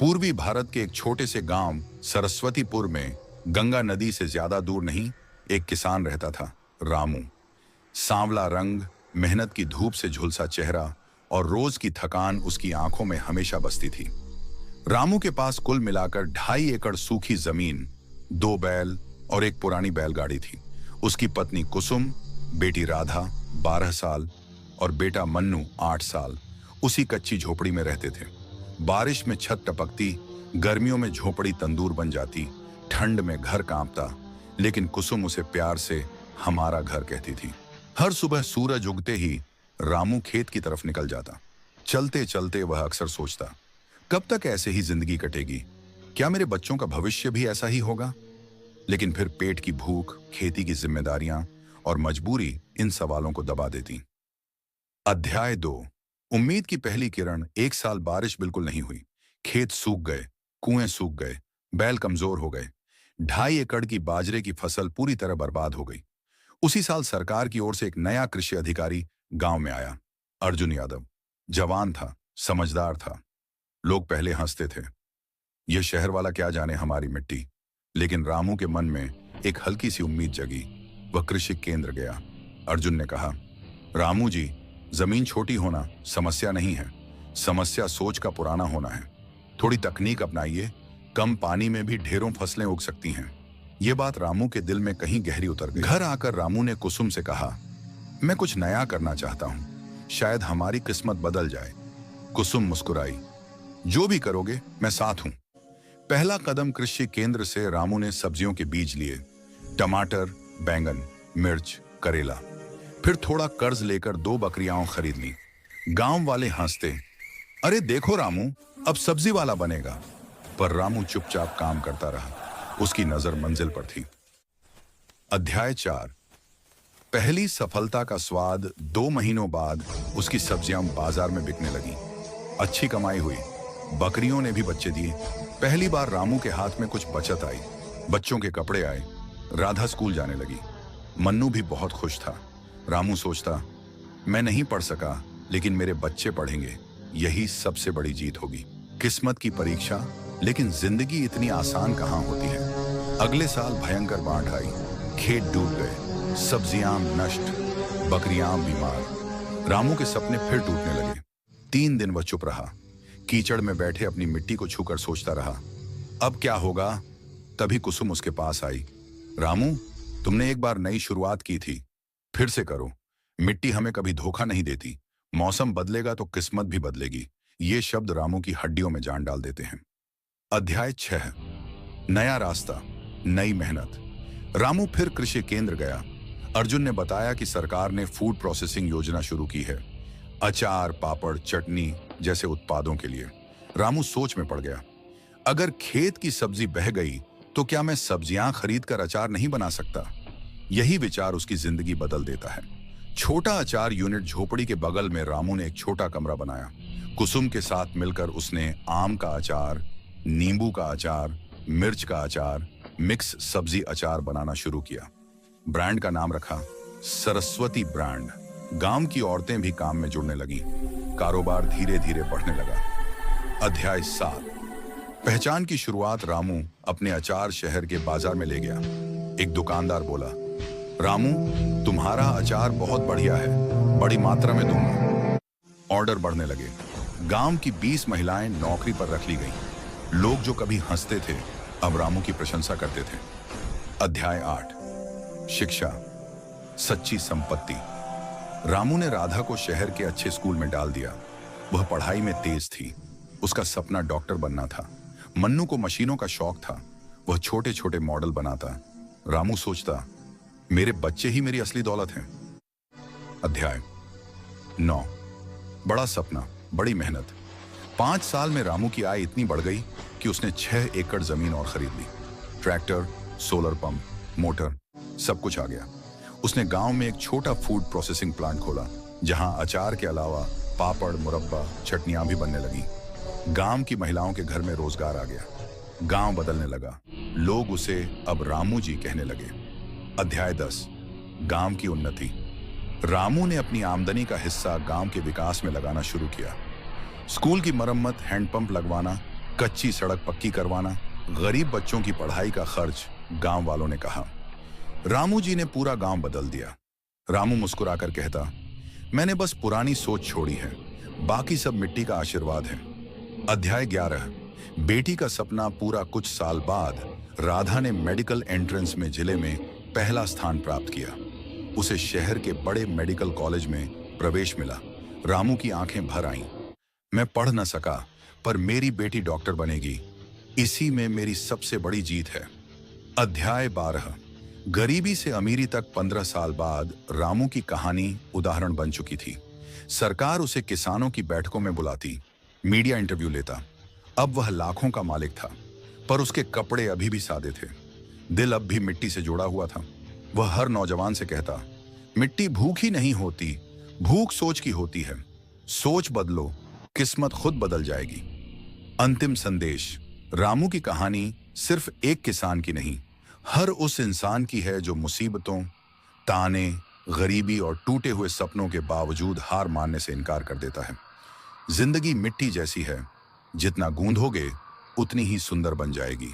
पूर्वी भारत के एक छोटे से गांव सरस्वतीपुर में गंगा नदी से ज्यादा दूर नहीं एक किसान रहता था, रामू। सांवला रंग, मेहनत की धूप से झुलसा चेहरा और रोज की थकान उसकी आंखों में हमेशा बसती थी। रामू के पास कुल मिलाकर 2.5 एकड़ सूखी जमीन, 2 बैल और एक पुरानी बैलगाड़ी थी। उसकी पत्नी कुसुम, बेटी राधा 12 साल और बेटा मन्नू 8 साल उसी कच्ची झोपड़ी में रहते थे। बारिश में छत टपकती, गर्मियों में झोपड़ी तंदूर बन जाती, ठंड में घर कांपता, लेकिन कुसुम उसे प्यार से हमारा घर कहती थी। हर सुबह सूरज उगते ही रामू खेत की तरफ निकल जाता। चलते चलते वह अक्सर सोचता, कब तक ऐसे ही जिंदगी कटेगी? क्या मेरे बच्चों का भविष्य भी ऐसा ही होगा? लेकिन फिर पेट की भूख, खेती की जिम्मेदारियां और मजबूरी इन सवालों को दबा देती। अध्याय 2। उम्मीद की पहली किरण। 1 साल बारिश बिल्कुल नहीं हुई। खेत सूख गए, कुएं सूख गए, बैल कमजोर हो गए। 2.5 एकड़ की बाजरे की फसल पूरी तरह बर्बाद हो गई। उसी साल सरकार की ओर से एक नया कृषि अधिकारी गांव में आया, अर्जुन यादव। जवान था, समझदार था। लोग पहले हंसते थे, यह शहर वाला क्या जाने हमारी मिट्टी। लेकिन रामू के मन में एक हल्की सी उम्मीद जगी। वह कृषि केंद्र गया। अर्जुन ने कहा, रामू जी, जमीन छोटी होना समस्या नहीं है, समस्या सोच का पुराना होना है। थोड़ी तकनीक अपनाइए, कम पानी में भी ढेरों फसलें उग सकती हैं। यह बात रामू के दिल में कहीं गहरी उतर गई। घर आकर रामू ने कुसुम से कहा, मैं कुछ नया करना चाहता हूं, शायद हमारी किस्मत बदल जाए। कुसुम मुस्कुराई, जो भी करोगे मैं साथ हूं। पहला कदम कृषि केंद्र से रामू ने सब्जियों के बीज लिए, टमाटर, बैंगन, मिर्च, करेला। फिर थोड़ा कर्ज लेकर 2 बकरियां खरीद ली। गांव वाले हंसते, अरे देखो रामू, अब सब्जी वाला बनेगा। पर रामू चुपचाप काम करता रहा। उसकी नजर मंजिल पर थी। अध्याय 4। पहली सफलता का स्वाद। 2 महीनों बाद उसकी सब्जियां बाजार में बिकने लगी। अच्छी कमाई हुई, बकरियों ने भी बच्चे दिए। पहली बार रामू के हाथ में कुछ बचत आई। बच्चों के कपड़े आए, राधा स्कूल जाने लगी। मन्नू भी बहुत खुश था। रामू सोचता, मैं नहीं पढ़ सका, लेकिन मेरे बच्चे पढ़ेंगे, यही सबसे बड़ी जीत होगी। किस्मत की परीक्षा, लेकिन जिंदगी इतनी आसान कहां होती है। अगले साल भयंकर बाढ़ आई, खेत डूब गए, सब्जियां नष्ट, बकरियां बीमार। रामू के सपने फिर टूटने लगे। 3 दिन वह चुप रहा, कीचड़ में बैठे अपनी मिट्टी को छूकर सोचता रहा, अब क्या होगा। तभी कुसुम उसके पास आई। रामू, तुमने एक बार नई शुरुआत की थी, फिर से करो। मिट्टी हमें कभी धोखा नहीं देती। मौसम बदलेगा तो किस्मत भी बदलेगी। ये शब्द रामू की हड्डियों में जान डाल देते हैं। अध्याय 6। नया रास्ता, नई मेहनत। रामू फिर कृषि केंद्र गया। अर्जुन ने बताया कि सरकार ने फूड प्रोसेसिंग योजना शुरू की है, अचार, पापड़, चटनी जैसे उत्पादों के लिए। रामू सोच में पड़ गया, अगर खेत की सब्जी बह गई तो क्या मैं सब्जियां खरीद कर अचार नहीं बना सकता? यही विचार उसकी जिंदगी बदल देता है। छोटा अचार यूनिट झोपड़ी के बगल में रामू ने एक छोटा कमरा बनाया। कुसुम के साथ मिलकर उसने आम का अचार, नींबू का अचार, मिर्च का अचार, मिक्स सब्जी अचार बनाना शुरू किया। ब्रांड का नाम रखा सरस्वती ब्रांड। गांव की औरतें भी काम में जुड़ने लगी। कारोबार धीरे धीरे बढ़ने लगा। अध्याय 7। पहचान की शुरुआत। रामू अपने अचार शहर के बाजार में ले गया। एक दुकानदार बोला, रामू, तुम्हारा अचार बहुत बढ़िया है, बड़ी मात्रा में दूंगा। ऑर्डर बढ़ने लगे। गांव की 20 महिलाएं नौकरी पर रख ली गईं। लोग जो कभी हंसते थे, अब रामू की प्रशंसा करते थे। अध्याय 8। शिक्षा, सच्ची संपत्ति। रामू ने राधा को शहर के अच्छे स्कूल में डाल दिया। वह पढ़ाई में तेज थी। उसका सपना डॉक्टर बनना था। मन्नू को मशीनों का शौक था। वह छोटे छोटे मॉडल बनाता। रामू सोचता, मेरे बच्चे ही मेरी असली दौलत हैं। अध्याय 9। बड़ा सपना, बड़ी मेहनत। 5 साल में रामू की आय इतनी बढ़ गई कि उसने 6 एकड़ जमीन और खरीद ली। ट्रैक्टर, सोलर पंप, मोटर, सब कुछ आ गया। उसने गांव में एक छोटा फूड प्रोसेसिंग प्लांट खोला, जहां अचार के अलावा पापड़, मुरब्बा, चटनियां भी बनने लगी। गांव की महिलाओं के घर में रोजगार आ गया। गांव बदलने लगा। लोग उसे अब रामू जी कहने लगे। अध्याय 10। गांव की उन्नति। रामू ने अपनी आमदनी का हिस्सा गांव के विकास में लगाना शुरू किया। स्कूल की मरम्मत, हैंडपंप लगवाना, कच्ची सड़क पक्की करवाना, गरीब बच्चों की पढ़ाई का खर्च, गांव वालों ने कहा। रामू जी ने पूरा गांव बदल दिया। रामू मुस्कुराकर कहता, मैंने बस पुरानी सोच छोड़ी है, बाकी सब मिट्टी का आशीर्वाद है। अध्याय 11। बेटी का सपना पूरा। कुछ साल बाद राधा ने मेडिकल एंट्रेंस में जिले में पहला स्थान प्राप्त किया। उसे शहर के बड़े मेडिकल कॉलेज में प्रवेश मिला। रामू की आंखें भर आईं। मैं पढ़ न सका, पर मेरी बेटी डॉक्टर बनेगी, इसी में मेरी सबसे बड़ी जीत है। अध्याय 12। गरीबी से अमीरी तक 15 साल बाद रामू की कहानी उदाहरण बन चुकी थी। सरकार उसे किसानों की बैठकों में बुलाती, मीडिया इंटरव्यू लेता। अब वह लाखों का मालिक था, पर उसके कपड़े अभी भी सादे थे। दिल अब भी मिट्टी से जुड़ा हुआ था। वह हर नौजवान से कहता, मिट्टी भूखी नहीं होती, भूख सोच की होती है। सोच बदलो, किस्मत खुद बदल जाएगी। अंतिम संदेश। रामू की कहानी सिर्फ एक किसान की नहीं, हर उस इंसान की है जो मुसीबतों, ताने, गरीबी और टूटे हुए सपनों के बावजूद हार मानने से इनकार कर देता है। जिंदगी मिट्टी जैसी है, जितना गूंधोगे उतनी ही सुंदर बन जाएगी।